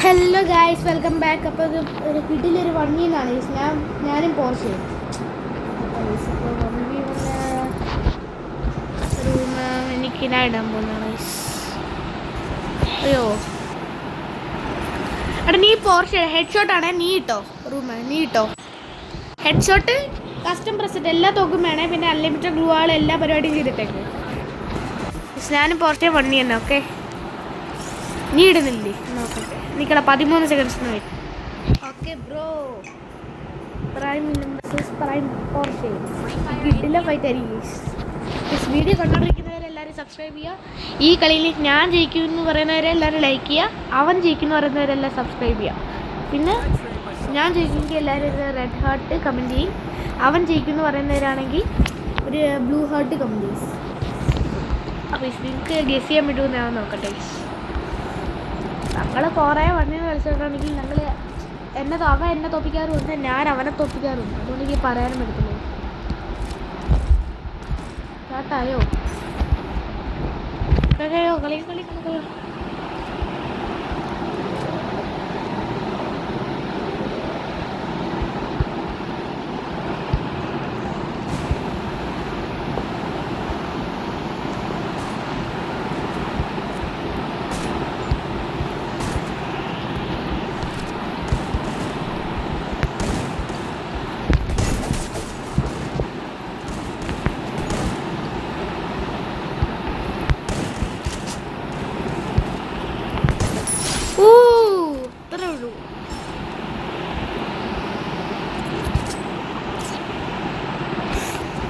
Hello guys, welcome back. അപ്പോൾ ഇത് ഒരു കിടിലൊരു വണ്ണിന്നാണ് ഞാനും പോർച്ച് എനിക്ക് ഞാൻ ഇടാൻ പോകുന്നതാണ്. അയ്യോ എടാ, നീ പോർച്ച് ഹെഡ് ഷോട്ടാണേ, നീ ഇട്ടോ നീ ഇട്ടോ ഹെഡ് ഷോട്ട്, കസ്റ്റം പ്രസറ്റ് എല്ലാ തോക്കും വേണേ, പിന്നെ അൺലിമിറ്റഡ് ഗ്ലൂ ആൾ എല്ലാ പരിപാടിയും ചെയ്തിട്ടേക്ക്. ഞാനും പോർച്ച് വണ്ണി തന്നെ. ഓക്കെ, നീ ഇടുന്നില്ലേ? നോക്കട്ടെ, നിൽക്കട 13 സെക്കൻഡ്സിന് വരും. Okay bro, prime prime porch കിട്ടില്ല ഫൈറ്റ് ആയിരിക്കും. വീഡിയോ കണ്ടുകൊണ്ടിരിക്കുന്നവരെല്ലാവരും സബ്സ്ക്രൈബ് ചെയ്യുക. ഈ കളിയിൽ ഞാൻ ജയിക്കുമെന്ന് പറയുന്നവരെല്ലാവരും ലൈക്ക് ചെയ്യുക. അവൻ ജയിക്കുമെന്ന് പറയുന്നവരെല്ലാം സബ്സ്ക്രൈബ് ചെയ്യുക. പിന്നെ ഞാൻ ജയിക്കുമെങ്കിൽ എല്ലാവരും റെഡ് ഹാർട്ട് കമൻറ്റ് ചെയ്യും. അവൻ ജയിക്കുമെന്ന് പറയുന്നവരാണെങ്കിൽ ഒരു ബ്ലൂ ഹാർട്ട് കമൻറ്റ് ചെയ്യും. അപ്പോൾ നിങ്ങൾക്ക് ഗസ് ചെയ്യാൻ പറ്റുമെന്ന് ഞാൻ നോക്കട്ടെ. ഞങ്ങൾ കുറേ വണ്ണിന് കളിച്ചിട്ടുണ്ടെങ്കിൽ ഞങ്ങൾ അവൻ എന്നെ തോപ്പിക്കാറുമുണ്ട്, ഞാൻ അവനെ തോപ്പിക്കാറുണ്ട്. അതുകൊണ്ട് എനിക്ക് പറയാനും പറ്റത്തില്ല. കേട്ടായോ കളി കളി കളി.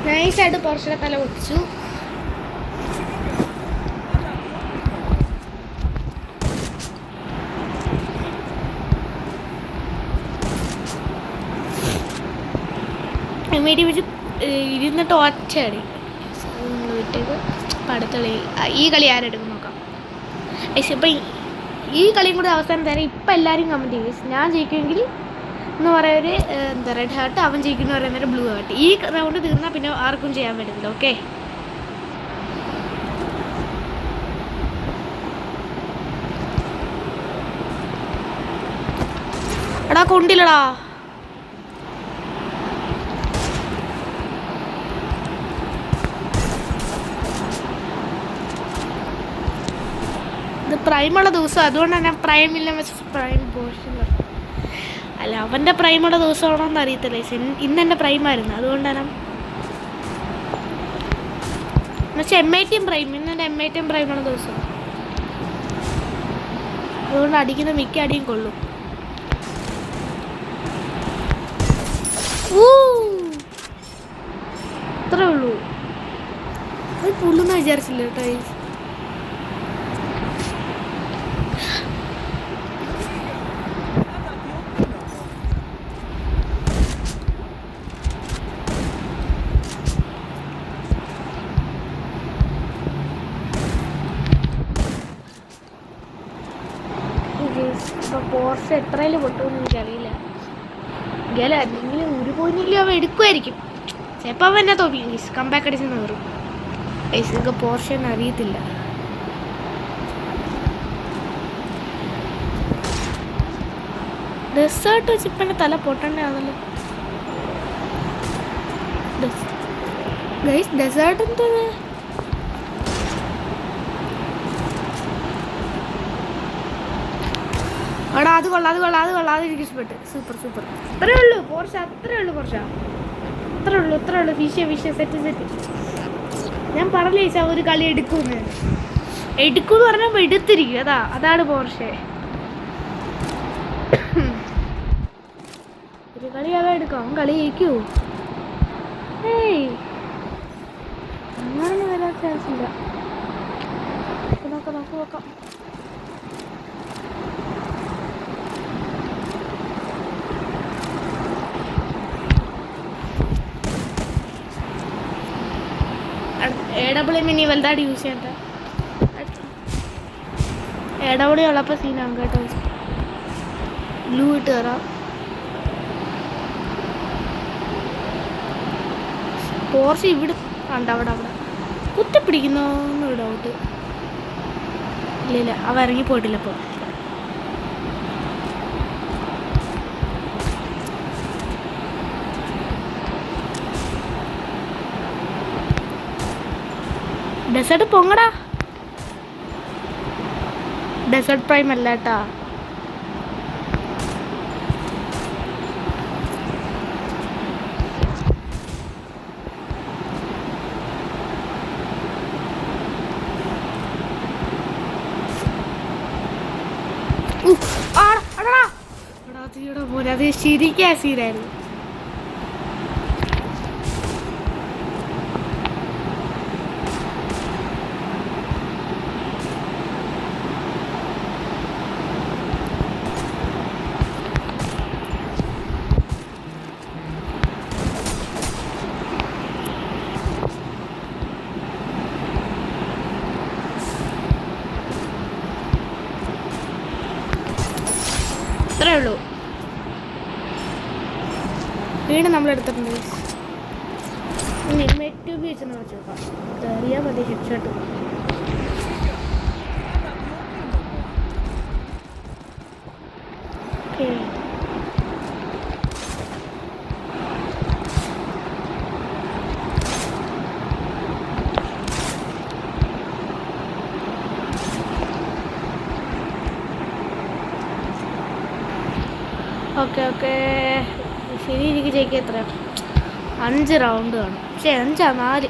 നൈസായിട്ട് പോർഷയുടെ തല പൊട്ടിച്ചു. മീഡിയം വെച്ച് ഇരുന്നിട്ട് ഒറ്റയടി വിട്ടേക്ക്. പടുത്തളി ഈ കളി ആരെടുക്കും നോക്കാം. ഇപ്പം ഈ കളിയും കൂടെ അവസാനം തരാം. ഇപ്പം എല്ലാവരും കമൻറ്റ് ചെയ്യും. ഞാൻ ജയിക്കുമെങ്കിൽ എന്ന് പറയുന്നൊരു എന്താ റെഡ് ഹാർട്ട്, അവൻ ജയിക്കുന്ന പറയുന്നൊരു ബ്ലൂ ഹാർട്ട്. ഈ റൗണ്ട് തീർന്നാൽ പിന്നെ ആർക്കും ചെയ്യാൻ പറ്റത്തില്ല. ഓക്കെ, എടാ കൊണ്ടില്ലടാ. ഇത് പ്രൈമുള്ള ദിവസം, അതുകൊണ്ടാണ് ഞാൻ പ്രൈമില്ല വെച്ച് പ്രൈം പോർഷൻ. അല്ല, അവൻ്റെ പ്രൈമുള്ള ദിവസമാണോ എന്ന് അറിയത്തില്ല. ഇന്ന് എൻ്റെ പ്രൈമായിരുന്നു, അതുകൊണ്ടാണ്. എന്നുവെച്ചാൽ M18 പ്രൈം, ഇന്ന് എൻ്റെ M18 പ്രൈമുള്ള ദിവസം. അതുകൊണ്ട് അടിക്കുന്ന മിക്ക അടിയും കൊള്ളും. അത്രേ ഉള്ളൂ. അത് പുല്ലെന്ന് വിചാരിച്ചില്ല കേട്ടോ. പോർച്ച് എത്രയിൽ പൊട്ടുമെന്ന് എനിക്കറിയില്ല. എന്തെങ്കിലും ഒരു പോയിന്റിലും അവൻ എടുക്കുമായിരിക്കും. ചിലപ്പോൾ അവൻ എന്നെ തോപ്പിക്കും. കംബാക്ക് അടിച്ച് കയറും. പൈസക്ക് പോർച്ച് എന്ന് അറിയത്തില്ല. ഡെസേർട്ട് വെച്ച് ഇപ്പം എൻ്റെ തല പൊട്ടണ്ടാണല്ലോ. ഡെസേർട്ട് എന്തോ എടാ, അത് കൊള്ളാം. അതെനിക്ക് ഇഷ്ടപ്പെട്ടു. സൂപ്പർ. അത്രേ ഉള്ളൂ പോർച്ച, അത്രേ ഉള്ളൂ. വിഷയ സെറ്റ്. ഞാൻ പറഞ്ഞ ചോദിച്ചാൽ ഒരു കളി എടുക്കുമെന്ന് പറഞ്ഞപ്പോൾ എടുത്തിരിക്കും. അതാണ് പോർഷെ. ഒരു കളി അവ എടുക്കാം, കളി ജയിക്കുമോ? ഏയ്, അങ്ങനെ വരാൻ ചാൻസ് ഇല്ല. നോക്കാം. AWM ഇനി വലുതായിട്ട് യൂസ് ചെയ്യണ്ട. AWM ഉള്ളപ്പോൾ സീനാകും കേട്ടോ. ബ്ലൂ ഇട്ട് കയറാം. പോർച്ച് ഇവിടെ അവിടെ കുത്തിപ്പിടിക്കുന്നോന്നൊരു ഡൗട്ട്. ഇല്ല അവ ഇറങ്ങി പോയിട്ടില്ല. ഇപ്പോൾ ഡെസേർട്ട് പൊങ്ങടാ. ഡെസേർട്ട് പ്രൈം അല്ല കേട്ടാ. പോലെ അത് ശരിക്കും ആസിഡായിരുന്നു. ഇത്രേ ഉള്ളൂ. വീട് നമ്മളെടുത്തിട്ടുണ്ട്. ട്യൂബ് വെച്ചെന്ന് വെച്ച് നോക്കാം. അറിയാൻ മതി ഹെഡ്ഷോട്ട്. ഓക്കെ ഓക്കെ ശരി. എനിക്ക് ജയിക്കുക എത്ര? 5 റൗണ്ട് കാണും. പക്ഷേ 5 4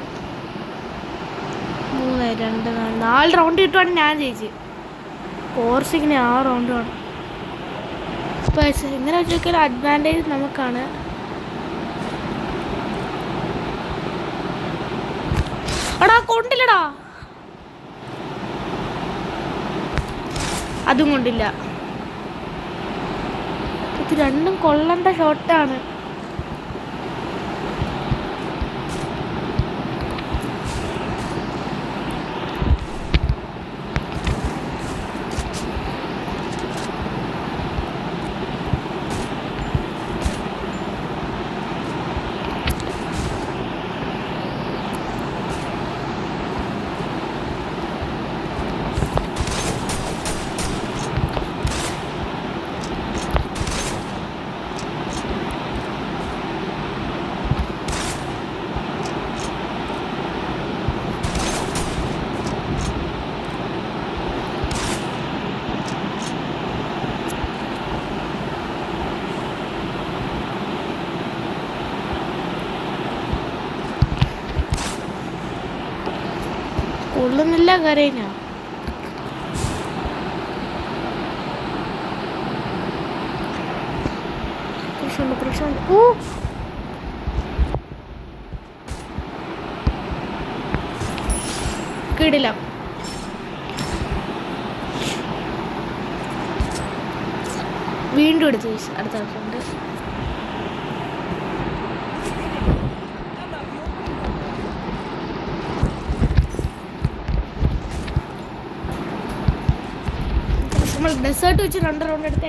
3 2 4 റൗണ്ട് കിട്ടുവാണെങ്കിൽ ഞാൻ ജയിച്ച്. കോർസിങ്ങിന് 6 റൗണ്ട് കാണും. ഇങ്ങനെ വെച്ചാൽ അഡ്വാൻറ്റേജ് നമുക്കാണ്. എടാ കൊണ്ടില്ലടാ, അതും കൊണ്ടില്ല. ഇത് രണ്ടും കൊള്ളേണ്ട ഷോട്ടാണ്. കൊള്ളുന്നില്ല കരയിഞ്ഞ. പ്രശ്നമുണ്ട്. ഓ കിടില. വീണ്ടും എടുത്ത് അടുത്ത ആൾക്കുണ്ട്. നമ്മൾ ഡെസേർട്ട് വെച്ച് 2 റൗണ്ട് എടുത്ത്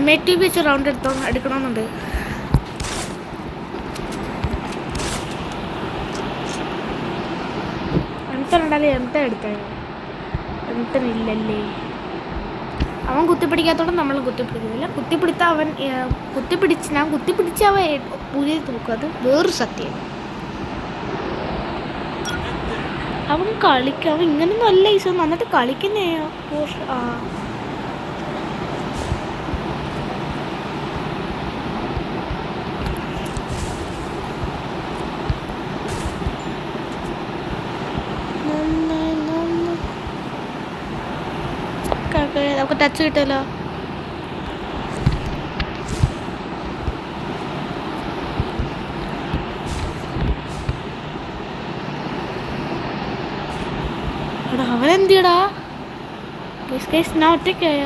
MIT വെച്ച് റൗണ്ട് എടുക്കണമെന്നുണ്ട്. എംട എടുത്തായില്ലല്ലേ. അവൻ കുത്തിപ്പിടിക്കാത്തോടെ നമ്മളും കുത്തിപ്പിടിക്കുന്നില്ല. ഞാൻ കുത്തിപ്പിടിച്ച് അവൻ പുതിയ നോക്കും. അത് വേറൊരു സത്യം. അവൻ കളിക്കും. അവൻ ഇങ്ങനൊന്നും അല്ല ഈസോ നന്നായിട്ട് കളിക്കുന്നേ. നമുക്ക് ടച്ച് കിട്ടുമല്ലോ. അവനെന്തിയടാ ഞാൻ ഒറ്റയ്ക്കായ.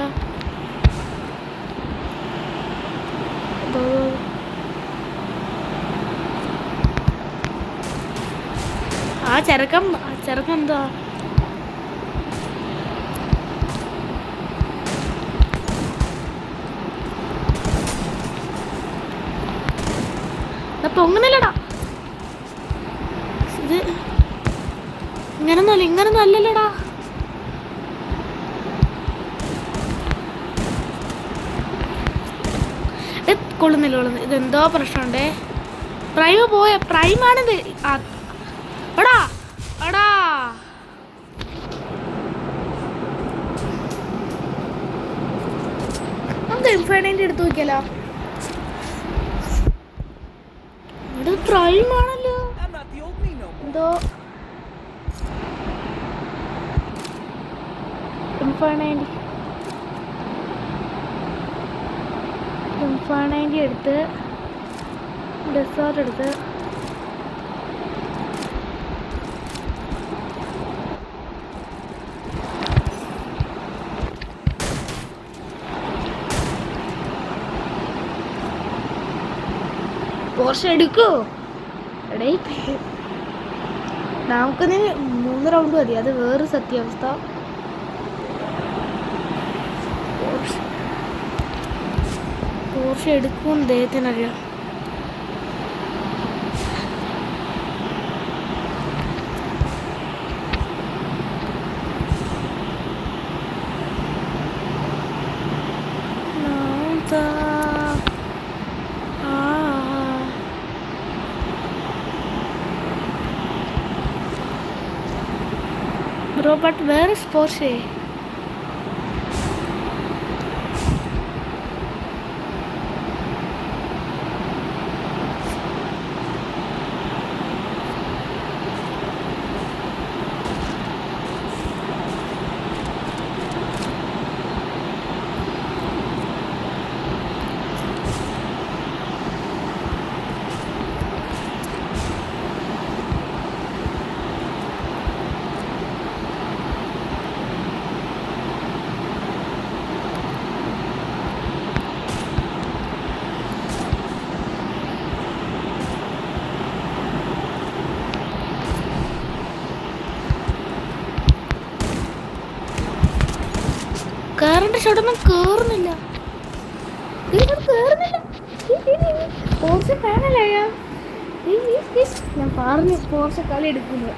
ആ ചെറുക്കം എന്താ പൊങ്ങനല്ലടാ. ഇത് ഇങ്ങനൊന്നും അല്ലല്ലോടാ. കൊള്ളുന്നില്ല. ഇതെന്തോ പ്രശ്നമുണ്ടേ. പ്രൈമാണിത്. എടാ എടാ നമുക്ക് ഇൻഫൈനൈറ്റ് എടുത്ത് നോക്കിയാലോ. ഇവിടെ പ്രൈം ആണല്ലോ. എന്തോ ഇൻഫൈനൈറ്റ് എടുത്ത് ഡെസേർട്ട് എടുത്ത് പോർഷൻ എടുക്കോ. എടേ നമുക്കിന് 3 റൗണ്ട് മതി. അത് വേറെ സത്യാവസ്ഥ. പോർഷൻ എടുക്കും ദൈവത്തിനറിയാം. Bro, but where is Porsche? കയറേണ്ട ഷോട്ടൊന്നും കേറുന്നില്ല. പോർച്ച് ഫാനല്ലേ ഞാൻ പറഞ്ഞു. പോർച്ച് കളി എടുക്കുന്നു.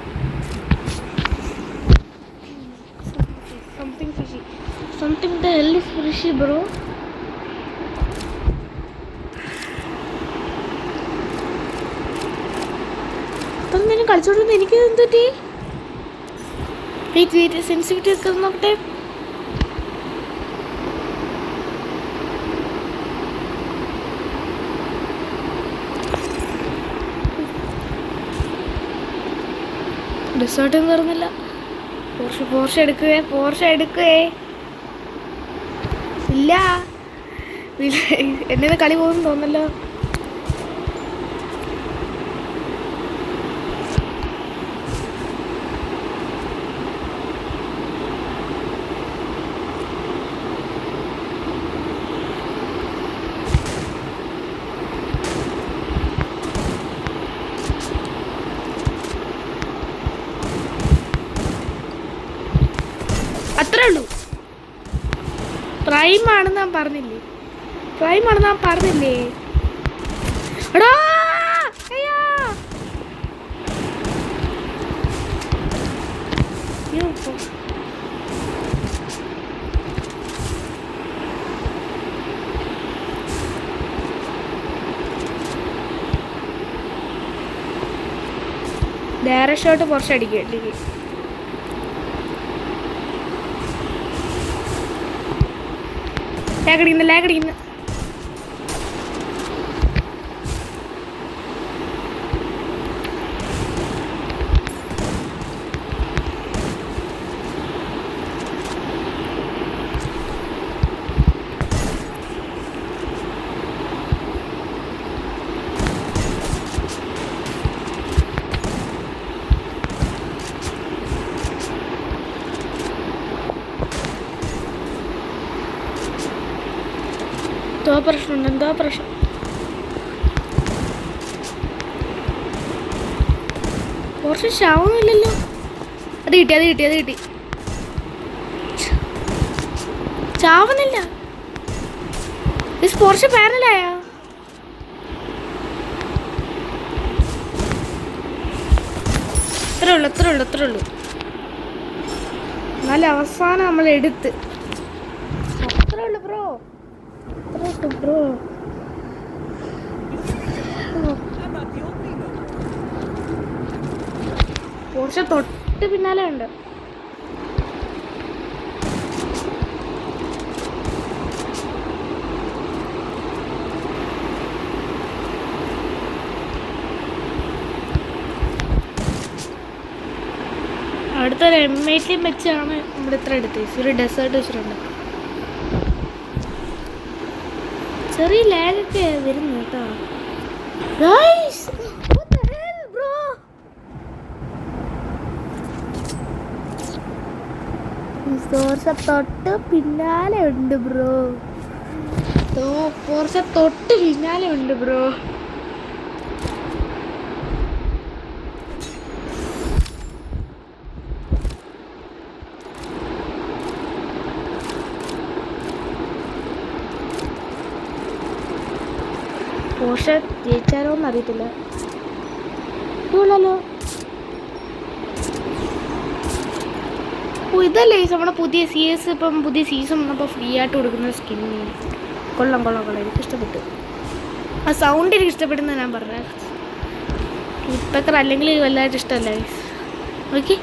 Something the hell is fishy, bro. തന്നെ കളിച്ചോണ്ടിരുന്ന എനിക്ക് എന്തുപറ്റി? സെൻസിറ്റിവിറ്റി ഒക്കെ നോക്കട്ടെ. റിസോർട്ടും കയറുന്നില്ല. പോർഷ എടുക്കുകയെ ഇല്ല. എന്നെ കളി പോകുന്നു തോന്നല്ലോ. അത്രേ ഉള്ളൂ. പ്രൈമാണെന്ന് ഞാൻ പറഞ്ഞില്ലേ. എടാ ഡയറക്റ്റ് ഷോട്ട് കുറച്ച് അടിക്കുക. ലാഗടിക്കുന്നു. എന്തോ പ്രശ്നം. കുറച്ച് ശവമില്ലല്ലോ. അത് കിട്ടി. ചാവുന്നില്ല. പോർഷെ പാനലായോ? ഇത്രേ ഉള്ളൂ. എന്നാലും അവസാനം നമ്മൾ എടുത്ത്. അത്രേ ഉള്ളു ബ്രോ. പോർഷ തൊട്ട് പിന്നാലെ ഉണ്ട്. അടുത്തൊരു M80 വെച്ചാണ് നമ്മുടെ ഇത്ര എടുത്തത്. ഒരു ഡെസേർട്ട് വെച്ചിട്ടുണ്ട്. ചെറിയ ലാഗൊക്കെ വരുന്നു കേട്ടോ. തൊട്ട് പിന്നാലെ ഉണ്ട് ബ്രോ. തൊട്ട് പിന്നാലെ ഉണ്ട് ബ്രോ. പോർഷ ജയിച്ചാലോന്ന് അറിയത്തില്ല. ഇല്ലല്ലോ. ഇതല്ലേ നമ്മുടെ പുതിയ CS ഇപ്പം പുതിയ സീസൺ വന്നപ്പോൾ ഫ്രീ ആയിട്ട് കൊടുക്കുന്ന സ്കിന്ന്. കൊള്ളാം കൊള്ളാം കൊള്ളാം, എനിക്ക് ഇഷ്ടപ്പെട്ടു. ആ സൗണ്ട് എനിക്ക് ഇഷ്ടപ്പെടുന്ന ഞാൻ പറഞ്ഞത്. ഇപ്പൊക്കെ അല്ലെങ്കിൽ വലുതായിട്ട് ഇഷ്ടമല്ല. ഓക്കെ,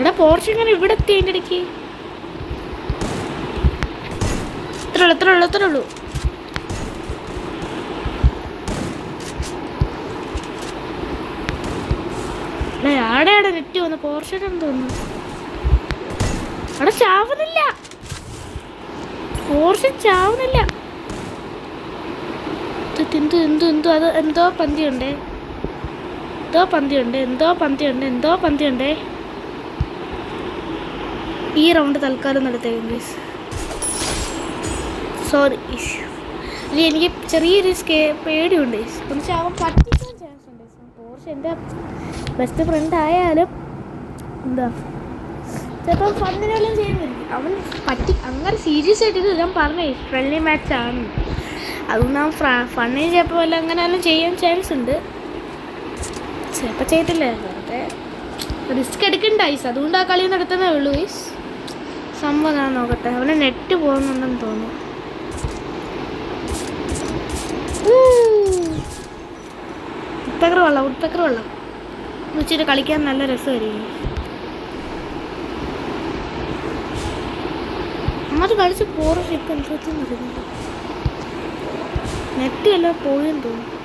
എടാ പോർച്ച് ഇങ്ങനെ ഇവിടെ എത്തി. അതിൻ്റെ ഇടയ്ക്ക് എത്ര ഉള്ളൂ. ആടെ നെറ്റ് വന്നു. പോർഷനും തോന്നുന്നു അവിടെ ചാവുന്നില്ല. പോർഷൻ ചാവുന്നില്ല. അത് എന്തോ പന്തിയുണ്ട്. ഈ റൗണ്ട് തൽക്കാലം നടത്തേക്കും പ്ലീസ്. സോറി, എനിക്ക് ചെറിയൊരു പേടിയുണ്ട്. കുറച്ച് അവൻ പറ്റിക്കാൻ ചാൻസ് ഉണ്ട്. പോർഷ എൻ്റെ ബെസ്റ്റ് ഫ്രണ്ട് ആയാലും എന്താ ചിലപ്പോൾ ഫണ്ടിനെല്ലാം ചെയ്യുന്നില്ല. അവൻ അങ്ങനെ സീരിയസ് ആയിട്ട് ഞാൻ പറഞ്ഞേ ഫ്രണ്ട്ലി മാച്ചാണ്. അതുകൊണ്ട് അവൻ ഫണ്ണിന് ചിലപ്പോൾ എല്ലാം അങ്ങനെയെല്ലാം ചെയ്യാൻ ചാൻസ് ഉണ്ട്. ചിലപ്പോൾ ചെയ്തില്ല, വെറുതെ റിസ്ക് എടുക്കണ്ട ഐസ്. അതുകൊണ്ട് ആ കളി നടത്തുന്നേ ഉള്ളൂ ഐസ്. സംഭവം ഞാൻ നോക്കട്ടെ. അവനെ നെറ്റ് പോകുന്നുണ്ടെന്ന് തോന്നുന്നു. ഉട്പെക്കർ വെള്ളം വെച്ചിട്ട് കളിക്കാൻ നല്ല രസമായിരിക്കും. അത് കളിച്ച് പോറും ഇപ്പം എന്തൊന്നും അറിയുന്നില്ല. നെറ്റ് എല്ലാം പോയെന്ന് തോന്നുന്നു.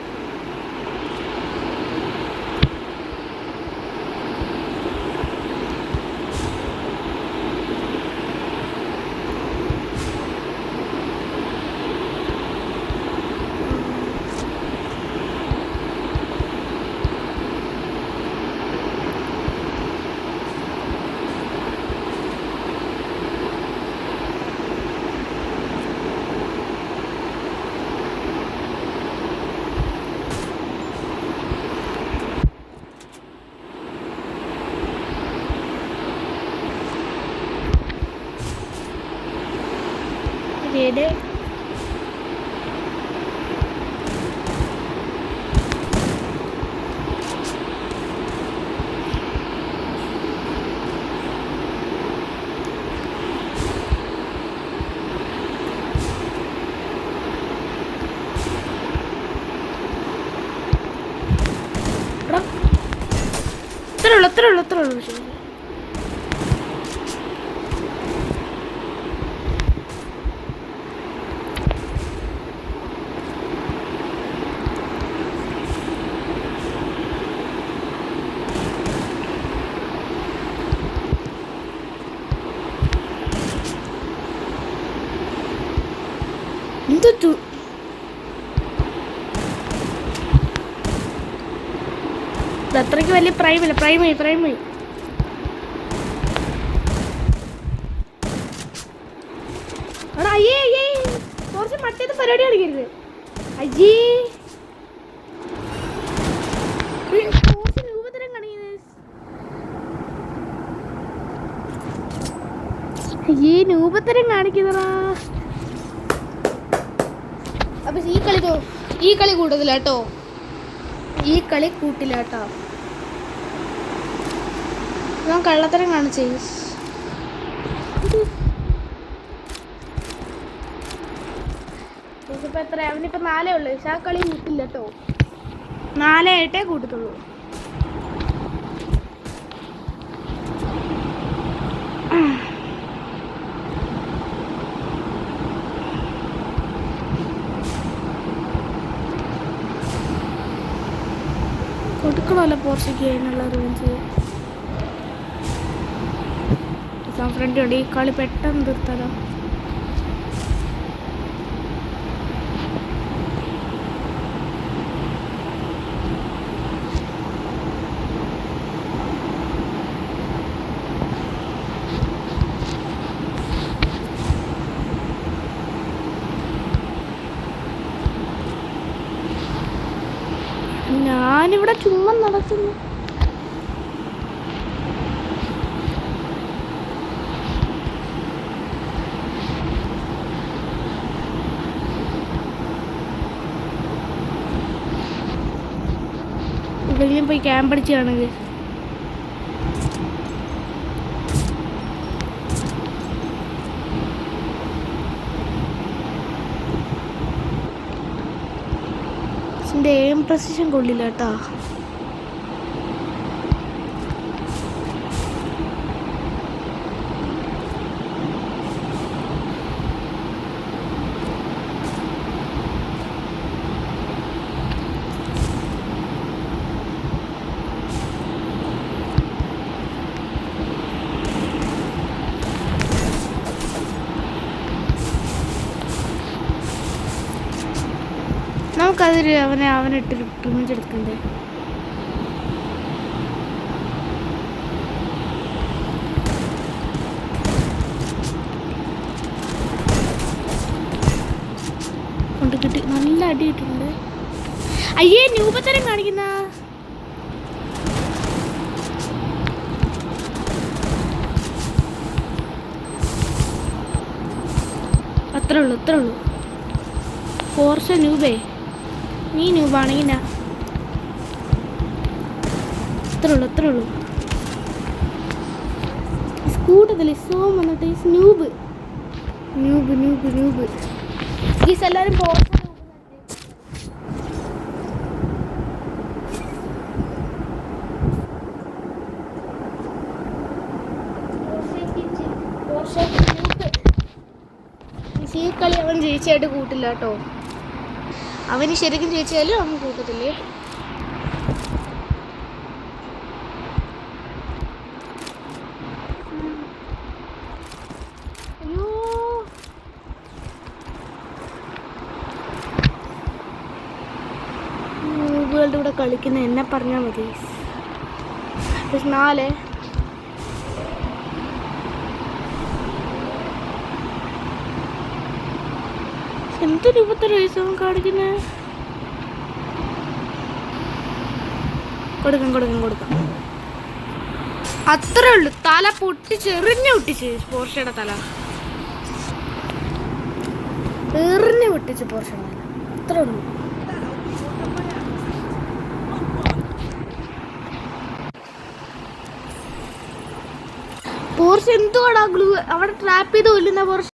Dede. Terlalu sih. Itu അത്രയ്ക്ക് വലിയ പ്രൈമായി അവിടെ. അയ്യേ കുറച്ച് മറ്റേത് പരിപാടി കളിക്കരുത്. അയ്യേ കുറച്ച് രൂപതരം കാണിക്കുന്നത്. കാണിക്കുന്നതാ. അപ്പൊ ഈ കളി കൂട്ടത്തില്ല കേട്ടോ, ഈ കളി കൂട്ടില്ല കേട്ടോ. ഞാൻ കള്ളത്തരം കാണിച്ചേ. ഇതിപ്പോ എത്ര, അവനിപ്പോ 4 ഉള്ളു. പക്ഷെ ആ കളി കൂട്ടില്ല കേട്ടോ, 4 ആയിട്ടേ കൂട്ടത്തുള്ളൂ. കൊടുക്കണമല്ലോ പോർച്ചുഗൽ എന്നുള്ള റിവെഞ്ച്. ഫ്രണ്ട് ഉണ്ട്. ഈ കളി പെട്ടെന്ന് തീർത്താലോ. ഞാനിവിടെ ചുമ്മാ നടക്കുന്നു. എവിടെയെങ്കിലും പോയി ക്യാമ്പ് അടിച്ച് കാണുക. എൻ്റെ എയിം പ്രസിഷൻ കൊള്ളില്ല കേട്ടോ. നമുക്കതൊരു അവനിട്ടൊരു പ്രിമിറ്റ് എടുക്കണ്ടേ. കൊണ്ട് കിട്ടി, നല്ല അടി കിട്ടുന്നുണ്ട്. അയ്യേ രൂപത്തരം കാണിക്കുന്ന. അത്രേ ഉള്ളൂ. ഫോർസ് ന്യൂബേ, നീ ന്യൂബാണെങ്കിൽ ഞാൻ ഇത്രേ ഉള്ളൂ. കൂട്ടത്തില് സോം വന്നിട്ട് ന്യൂബ് ഈ എല്ലാവരും ഈ കളി അവൻ ജയിച്ചായിട്ട് കൂട്ടില്ല കേട്ടോ. അവന് ശരിക്കും ജയിച്ചാലും അവൻ കൂട്ടത്തില്ലേ. അയ്യോ ൂബുകളുടെ കൂടെ കളിക്കുന്ന എന്നെ പറഞ്ഞാൽ മതി. 4 എന്തൊരു 20 വയസ്സും കാണിക്കുന്നേ. കൊടുക്കാം. അത്രേ ഉള്ളു. തല പൊട്ടിച്ച് പോർഷയുടെ തല പൊട്ടിച്ച് പോർഷയുടെ തല. അത്രേ ഉള്ളു. പോർഷ എന്തുവാടാ ഗ്ലൂ അവിടെ ട്രാപ്പ് ചെയ്ത് കൊല്ലുന്ന പോർഷ.